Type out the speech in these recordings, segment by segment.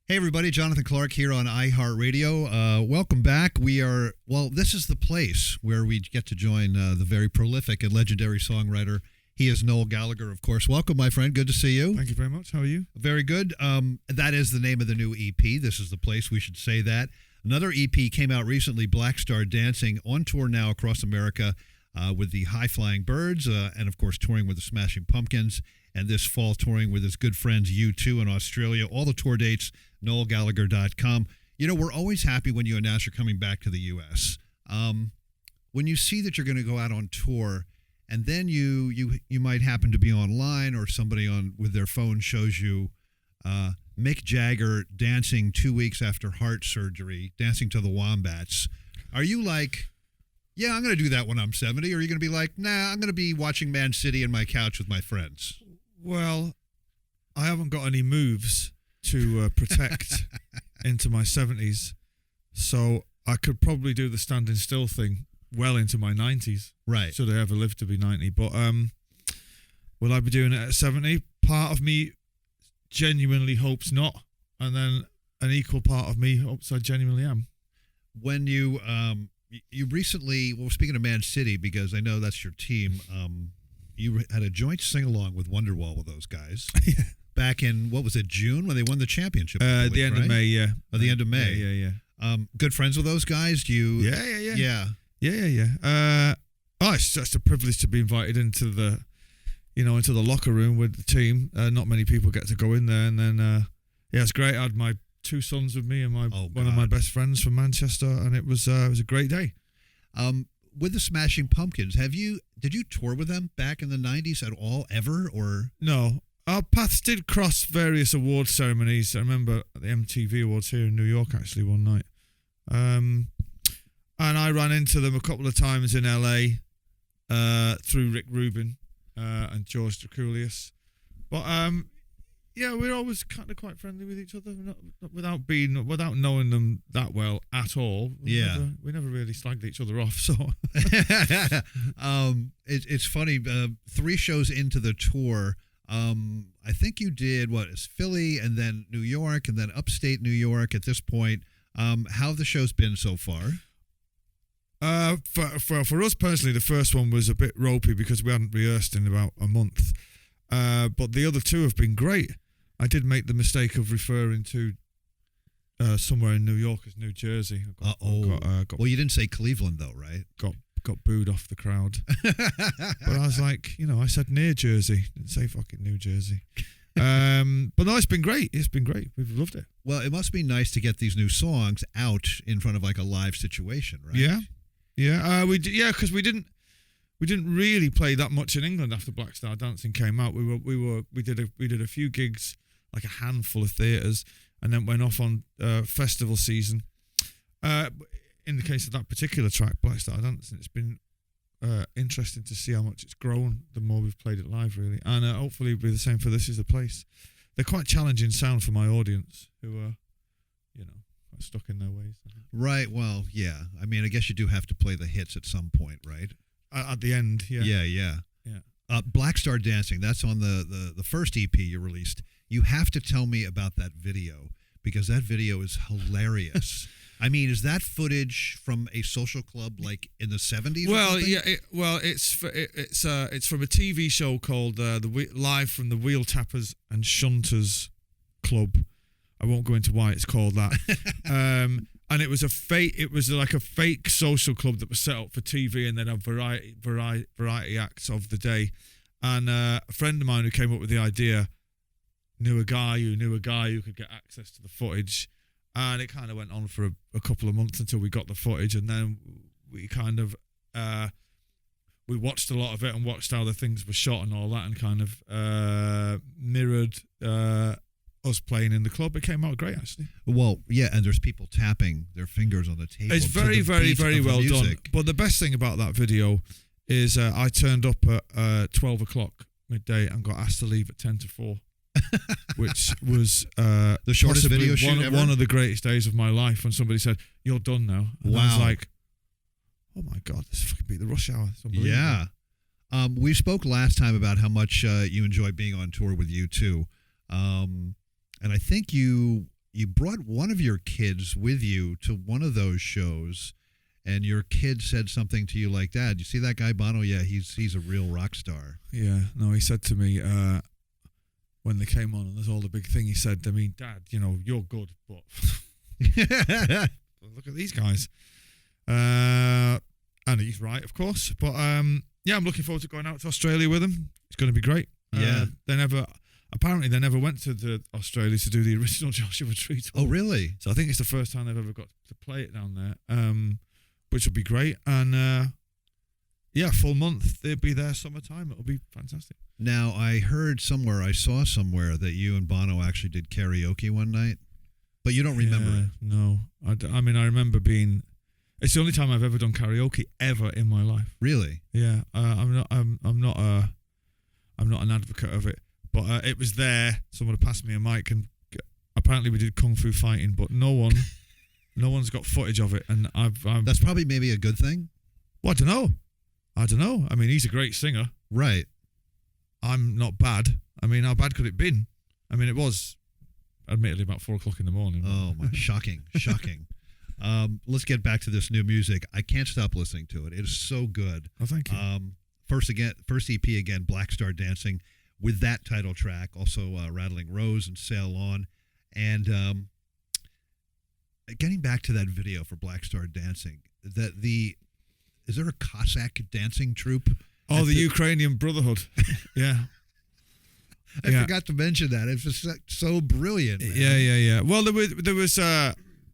Hey, everybody. Jonathan Clarke here on iHeartRadio. Welcome back. This is the place where we get to join the very prolific and legendary songwriter. He is Noel Gallagher, of course. Welcome, my friend. Good to see you. Thank you very much. How are you? Very good. That is the name of the new EP. This is the place. We should say that. Another EP came out recently, Black Star Dancing, on tour now across America with the High Flying Birds and, of course, touring with the Smashing Pumpkins. And this fall touring with his good friends U2 in Australia. All the tour dates, noelgallagher.com. You know, we're always happy when you announce you're coming back to the U.S. When you see that you're going to go out on tour, and then you might happen to be online or somebody with their phone shows you Mick Jagger dancing 2 weeks after heart surgery, dancing to the Wombats. Are you like, yeah, I'm going to do that when I'm 70? Or are you going to be like, nah, I'm going to be watching Man City on my couch with my friends? Well, I haven't got any moves to protect into my 70s, so I could probably do the standing still thing well into my 90s. Right. Should I ever live to be 90. But will I be doing it at 70? Part of me genuinely hopes not, and then an equal part of me hopes I genuinely am. When you recently, well, speaking of Man City, because I know that's your team, you had a joint sing-along with Wonderwall with those guys. Yeah. Back in, what was it, June, when they won the championship? The end of May, yeah. At the end of May. Yeah. Good friends with those guys? Do you? Yeah. It's just a privilege to be invited into the locker room with the team. Not many people get to go in there, and then it's great. I had my two sons with me and one of my best friends from Manchester, and it was a great day. With the Smashing Pumpkins, did you tour with them back in the 90s at all, ever, or? No. Our paths did cross various award ceremonies. I remember at the MTV Awards here in New York, actually, one night. And I ran into them a couple of times in LA through Rick Rubin and George Drakoulias. But, we're always kind of quite friendly with each other, without knowing them that well at all. We never really slagged each other off. So it's funny. 3 shows into the tour, I think you did it's Philly and then New York and then upstate New York. At this point, how have the shows been so far? For us personally, the first one was a bit ropey because we hadn't rehearsed in about a month. But the other 2 have been great. I did make the mistake of referring to somewhere in New York as New Jersey. Well, you didn't say Cleveland, though, right? Got booed off the crowd. But I was like, I said near Jersey. Didn't say fucking New Jersey. But no, it's been great. It's been great. We've loved it. Well, it must be nice to get these new songs out in front of like a live situation, right? Yeah. Because we didn't really play that much in England after Black Star Dancing came out. We did a few gigs, like a handful of theatres, and then went off on festival season. In the case of that particular track, Black Star Dancing, it's been interesting to see how much it's grown the more we've played it live, really. And hopefully it'll be the same for This Is the Place. They're quite challenging sound for my audience, who are, quite stuck in their ways. Right, well, yeah. I mean, I guess you do have to play the hits at some point, right? At the end, yeah. Yeah. Black Star Dancing, that's on the first EP you released. You have to tell me about that video, because that video is hilarious. I mean, is that footage from a social club like in the 70s? Well, it's from a TV show called Live from the Wheel Tappers and Shunters Club. I won't go into why it's called that. And it was like a fake social club that was set up for TV, and then a variety acts of the day. And a friend of mine who came up with the idea knew a guy who could get access to the footage. And it kind of went on for a couple of months until we got the footage, and then we kind of we watched a lot of it and watched how the things were shot and all that, and kind of mirrored us playing in the club. It came out great, actually. Well, yeah, and there's people tapping their fingers on the table. It's very, very, very well done. But the best thing about that video is I turned up at 12 o'clock midday and got asked to leave at 10 to 4. Which was the shortest video shoot ever? One of the greatest days of my life, when somebody said, "You're done now." And wow. I was like, oh my God, this fucking beat the rush hour. Yeah. We spoke last time about how much you enjoy being on tour with U2. And I think you you brought one of your kids with you to one of those shows, and your kid said something to you like, "Dad, you see that guy Bono? Yeah, he's a real rock star." Yeah, no, he said to me when they came on, and there's all the big thing. He said to me, "Dad, you're good, but look at these guys." And he's right, of course. But yeah, I'm looking forward to going out to Australia with him. It's going to be great. Yeah. Apparently they never went to Australia to do the original Joshua Tree tour. Oh, really? So I think it's the first time they've ever got to play it down there, which will be great. And yeah, full month. They'll be there summertime. It'll be fantastic. Now, I saw somewhere that you and Bono actually did karaoke one night, but you don't remember it. No. I mean, I remember being... It's the only time I've ever done karaoke ever in my life. Really? Yeah. I'm not an advocate of it, but it was there. Someone had passed me a mic, and apparently we did kung fu fighting, but no one's got footage of it. And That's probably maybe a good thing. Well, I don't know. I mean, he's a great singer. Right. I'm not bad. I mean, how bad could it have been? I mean, it was admittedly about 4 o'clock in the morning. Oh my! Shocking. Let's get back to this new music. I can't stop listening to it. It is so good. Oh, thank you. First EP again, Black Star Dancing, with that title track. Also, Rattling Rose and Sail On. And getting back to that video for Black Star Dancing, is there a Cossack dancing troupe? Oh, the Ukrainian Brotherhood. Yeah. I forgot to mention that. It's just so brilliant, man. Yeah. Well, there was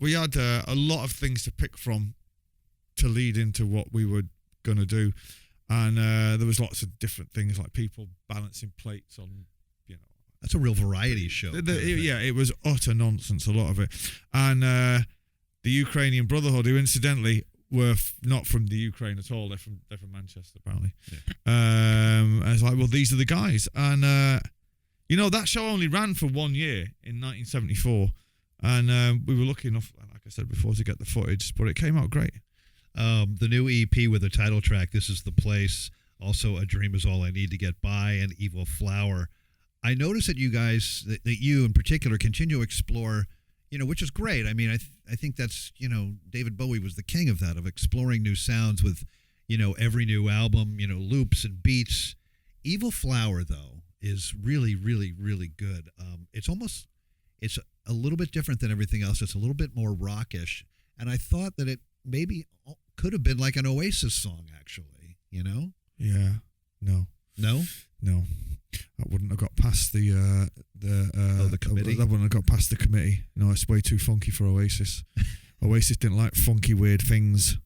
we had a lot of things to pick from to lead into what we were going to do. And there was lots of different things, like people balancing plates on, That's a real variety show. Yeah, it was utter nonsense, a lot of it. And the Ukrainian Brotherhood, who incidentally were not from the Ukraine at all. They're from Manchester, apparently. Yeah. I was like, well, these are the guys. And, that show only ran for 1 year in 1974. And we were lucky enough, like I said before, to get the footage, but it came out great. The new EP with the title track, This Is the Place, also A Dream Is All I Need to Get By, and Evil Flower. I noticed that you guys, that you in particular, continue to explore, which is great. I mean, I think that's, David Bowie was the king of that, of exploring new sounds with, every new album, loops and beats. Evil Flower, though, is really, really, really good. It's a little bit different than everything else. It's a little bit more rockish. And I thought that it maybe could have been like an Oasis song, actually, Yeah. No. No? No. That wouldn't have got past the committee? That wouldn't have got past the committee. No, it's way too funky for Oasis. Oasis didn't like funky, weird things.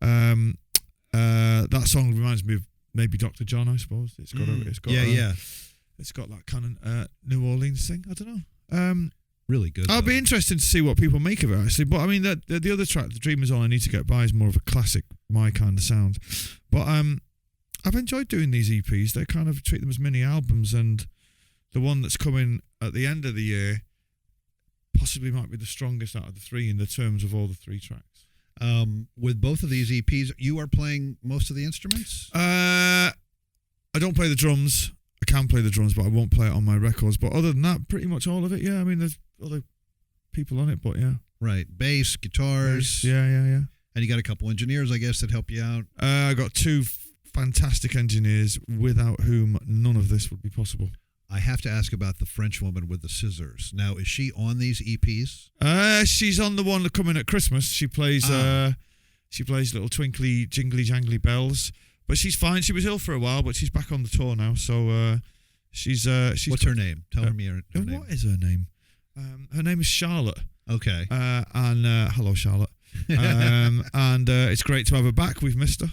That song reminds me of maybe Dr. John, I suppose. It's got that kind of New Orleans thing. I don't know. Really good. I'll be interested to see what people make of it, actually. But I mean, the other track, The Dream Is All I Need to Get By, is more of a classic, my kind of sound. But I've enjoyed doing these EPs. They kind of treat them as mini albums, and the one that's coming at the end of the year possibly might be the strongest out of the three in the terms of all the 3 tracks. With both of these EPs, you are playing most of the instruments? I don't play the drums. I can play the drums, but I won't play it on my records. But other than that, pretty much all of it, yeah. I mean, there's other people on it, but yeah. Right. Bass, guitars. Yeah. And you got a couple engineers, I guess, that help you out? I got 2 fantastic engineers without whom none of this would be possible. I have to ask about the French woman with the scissors. Now, is she on these EPs? She's on the one coming at Christmas. She plays little twinkly, jingly, jangly bells. But she's fine. She was ill for a while, but she's back on the tour now. So she's. What's her name? Tell me her name. What is her name? Her name is Charlotte. Okay. And hello, Charlotte. And it's great to have her back. We've missed her.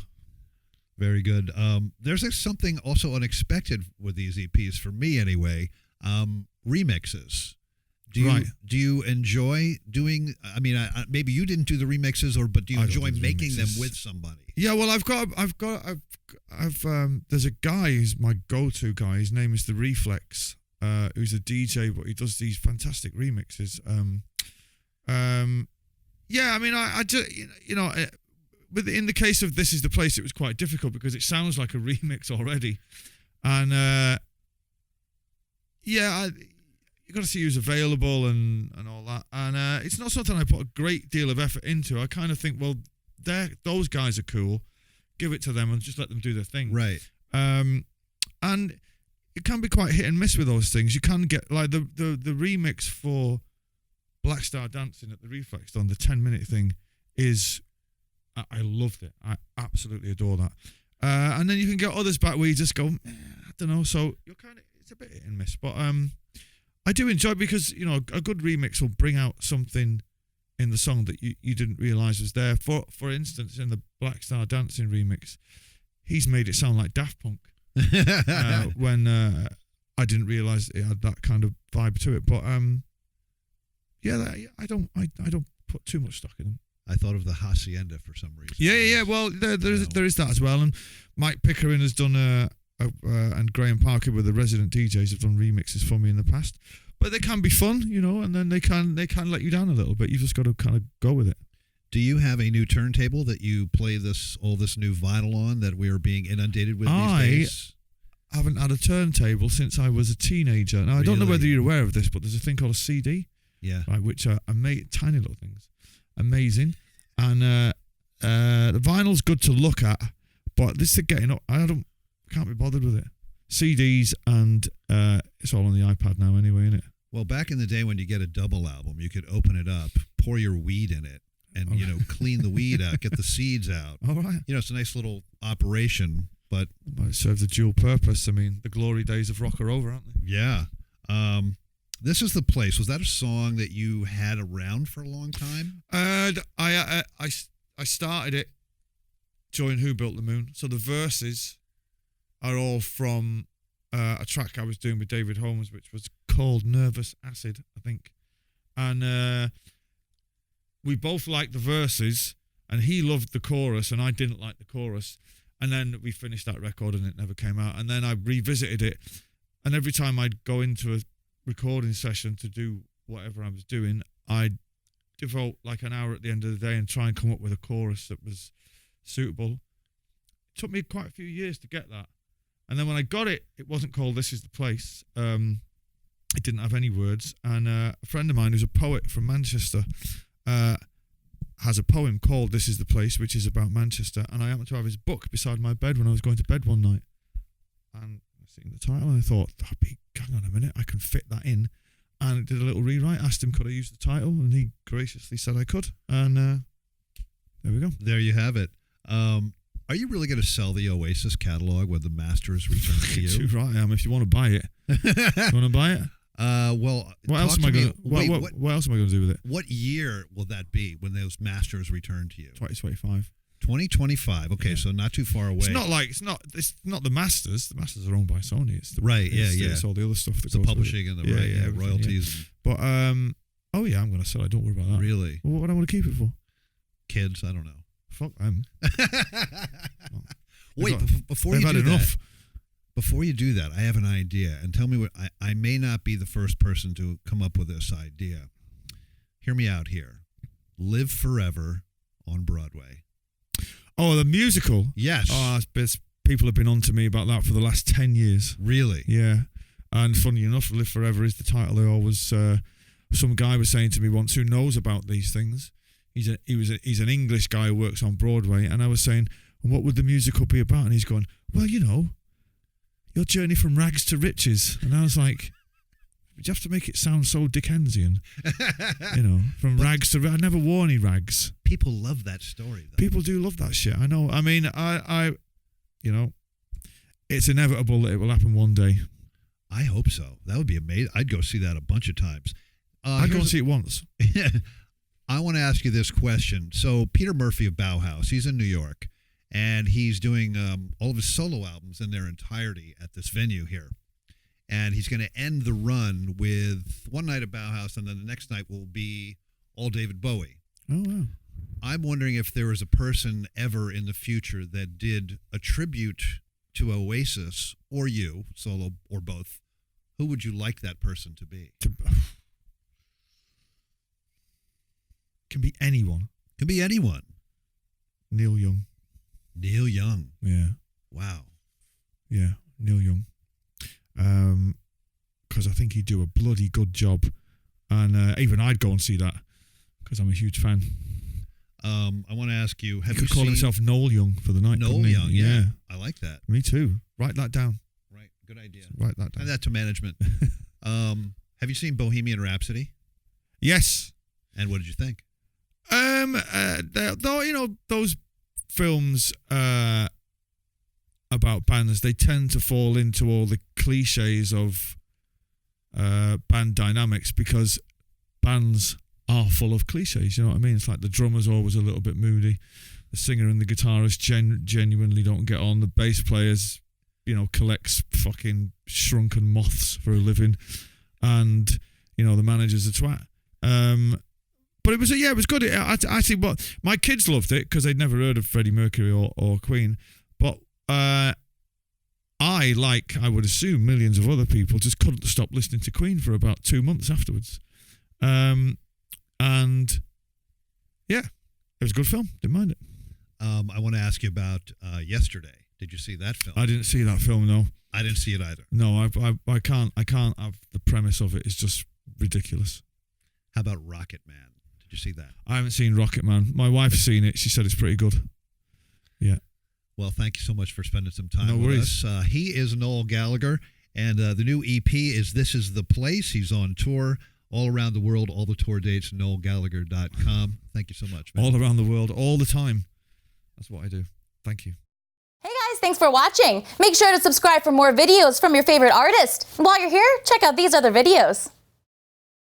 Very good. There's something also unexpected with these EPs, for me anyway. Remixes. Do you enjoy doing? I mean, maybe you didn't do the remixes, but do you enjoy making them with somebody? Yeah, well, I've there's a guy who's my go-to guy. His name is The Reflex, who's a DJ, but he does these fantastic remixes. Yeah, I mean, I just, but in the case of This Is the Place, it was quite difficult because it sounds like a remix already, and you got to see who's available and all that. And it's not something I put a great deal of effort into. I kind of think, well, those guys are cool. Give it to them and just let them do their thing. Right. And it can be quite hit and miss with those things. You can get like the remix for Black Star Dancing at the Reflex on the 10-minute thing is, I loved it. I absolutely adore that. And then you can get others back where you just go, I don't know. So you're kind of, it's a bit hit and miss, but I do enjoy it because, you know, a good remix will bring out something in the song that you didn't realise was there. For instance, in the Black Star Dancing remix, he's made it sound like Daft Punk when I didn't realise it had that kind of vibe to it. But I don't put too much stock in them. I thought of the Hacienda for some reason. Yeah. Well, there is that as well. And Mike Pickering has done and Graham Parker with the resident DJs have done remixes for me in the past. But they can be fun, you know, and then they can let you down a little bit. You've just got to kind of go with it. Do you have a new turntable that you play all this new vinyl on that we are being inundated with these days? I haven't had a turntable since I was a teenager. Now, I don't know whether you're aware of this, but there's a thing called a CD. Yeah. Right, which are tiny little things. Amazing. And the vinyl's good to look at, but this is getting up. I can't be bothered with it. CDs and it's all on the iPad now anyway, isn't it? Well, back in the day when you get a double album, you could open it up, pour your weed in it, and clean the weed out, get the seeds out. All right. You know, it's a nice little operation, but it serves a dual purpose. I mean, the glory days of rock are over, aren't they? Yeah. This Is the Place. Was that a song that you had around for a long time? I started it during Who Built the Moon. So the verses are all from a track I was doing with David Holmes, which was called Nervous Acid, I think. And we both liked the verses, and he loved the chorus, and I didn't like the chorus. And then we finished that record, and it never came out. And then I revisited it, and every time I'd go into a recording session to do whatever I was doing, I'd devote like an hour at the end of the day and try and come up with a chorus that was suitable. It took me quite a few years to get that. And then when I got it, it wasn't called This Is the Place. It didn't have any words. And a friend of mine who's a poet from Manchester has a poem called This Is the Place, which is about Manchester. And I happened to have his book beside my bed when I was going to bed one night. And I was seeing the title and I thought, hang on a minute, I can fit that in. And did a little rewrite, asked him could I use the title, and he graciously said I could. And there we go. There you have it. Are you really going to sell the Oasis catalog when the masters return to you? Too right I am. If you want to buy it, you want to buy it? Well, what else am I going to? What else am I going to do with it? What year will that be when those masters return to you? 2025. 2025. Okay, so not too far away. It's not the masters. The masters are owned by Sony. It's the right. It's all the other stuff that goes the publishing and the royalties. Yeah. But oh yeah, I'm going to sell it. Don't worry about that. Really? Well, what do I want to keep it for? Kids, I don't know. Fuck them. Wait, before you do that, before you do that, I have an idea, and tell me what I may not be the first person to come up with this idea. Hear me out here. Live Forever on Broadway. Oh, the musical? Yes. Oh, people have been on to me about that for the last 10 years. Really? Yeah. And funny enough, Live Forever is the title. I always, some guy was saying to me once who knows about these things. He's an English guy who works on Broadway, and I was saying, what would the musical be about? And he's going, well, you know, your journey from rags to riches. And I was like, you have to make it sound so Dickensian, you know, from rags to. I never wore any rags. People love that story, though. People do love that shit. I know. I mean, I you know, it's inevitable that it will happen one day. I hope so. That would be amazing. I'd go see that a bunch of times. I'd go and see it once. I want to ask you this question. So Peter Murphy of Bauhaus, he's in New York, and he's doing all of his solo albums in their entirety at this venue here. And he's going to end the run with one night at Bauhaus, and then the next night will be all David Bowie. Oh, wow. I'm wondering if there was a person ever in the future that did a tribute to Oasis, or you, solo, or both. Who would you like that person to be? Can be anyone. Can be anyone. Neil Young. Neil Young. Yeah. Wow. Yeah, Neil Young. because I think he'd do a bloody good job. And even I'd go and see that because I'm a huge fan. I want to ask you, He could call himself Noel Young for the night. Noel Young, yeah. I like that. Me too. Write that down. Right, good idea. Write that down. And that to management. Have you seen Bohemian Rhapsody? Yes. And what did you think? Though those films about bands, they tend to fall into all the cliches of band dynamics because bands are full of cliches, you know what I mean? It's like the drummer's always a little bit moody, the singer and the guitarist genuinely don't get on, the bass players, collects fucking shrunken moths for a living, and the manager's a twat. But it was good. Actually, my kids loved it because they'd never heard of Freddie Mercury or Queen, but I would assume millions of other people just couldn't stop listening to Queen for about 2 months afterwards. And yeah, it was a good film. Didn't mind it. I want to ask you about Yesterday. Did you see that film? I didn't see that film. No, I didn't see it either. No, I can't have the premise of it. It's just ridiculous. How about Rocket Man? Did you see that? I haven't seen Rocket Man. My wife's seen it. She said it's pretty good. Yeah. Well, thank you so much for spending some time with us. He is Noel Gallagher, and the new EP is This Is the Place. He's on tour all around the world. All the tour dates, noelgallagher.com. Thank you so much, man. All around the world, all the time. That's what I do. Thank you. Hey guys, thanks for watching. Make sure to subscribe for more videos from your favorite artist. And while you're here, check out these other videos.